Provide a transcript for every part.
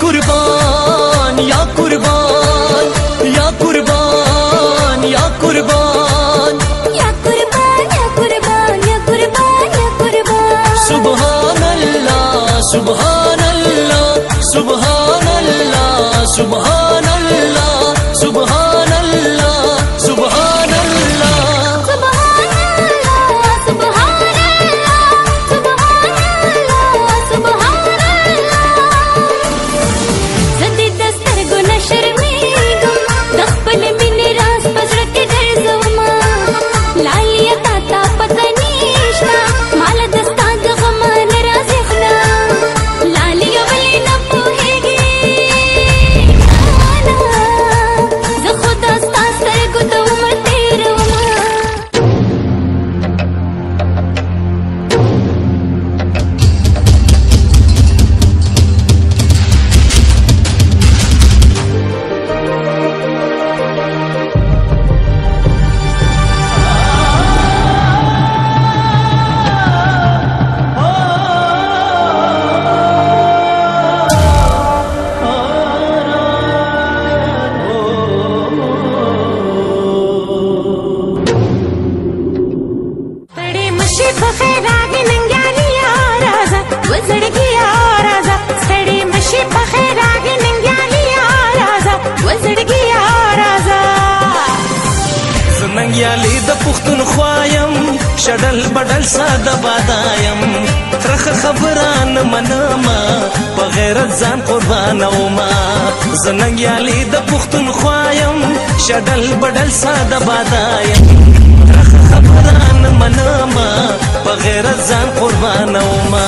कुर्बान या कुर्बान या कुर्बान या कुर्बान या कुर्बान या कुर्बान या कुर्बान या कुर्बान। सुभान अल्लाह सुभान अल्लाह सुभान अल्लाह सुभान अल्लाह सुभान अल्लाह सुभान अल्लाह नंग्याली द पुख्तनख्वायम शडल बडल सादा बादायम रख खबरान मनमा बगैरत जान कुर्बानौमा नंग्याली द पुख्तनख्वायम शडल बडल सादा बादायम रख खबरान मनमा बगैरत जान कुर्बानौमा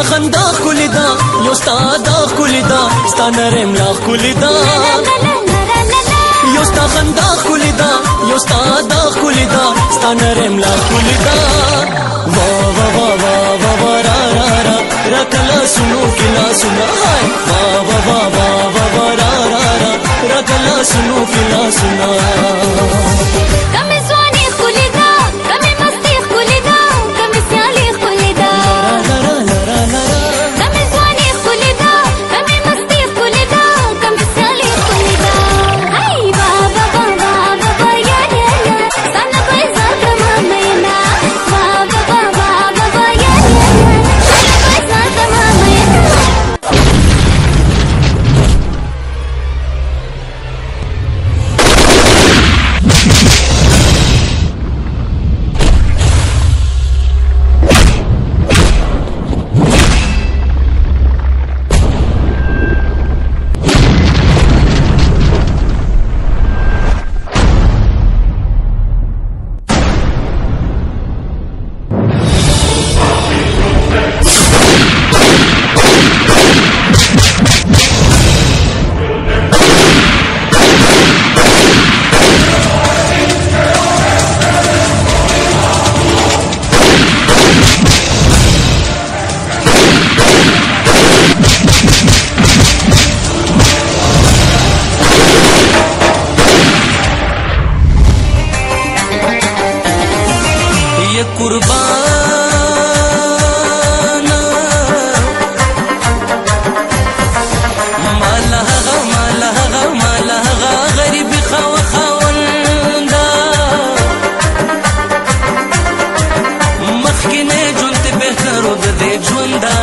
خندا خلدا یوستا دا خلدا ستا نرم لا خلدا یوستا خندا خلدا یوستا دا خلدا ستا نرم لا خلدا وا وا وا وا وا وا را را را را کلا سنو کلا سنا وا وا وا وا وا وا را را را را کلا سنو کلا سنا مخکینه ژوند ته بهترو د دې ژونده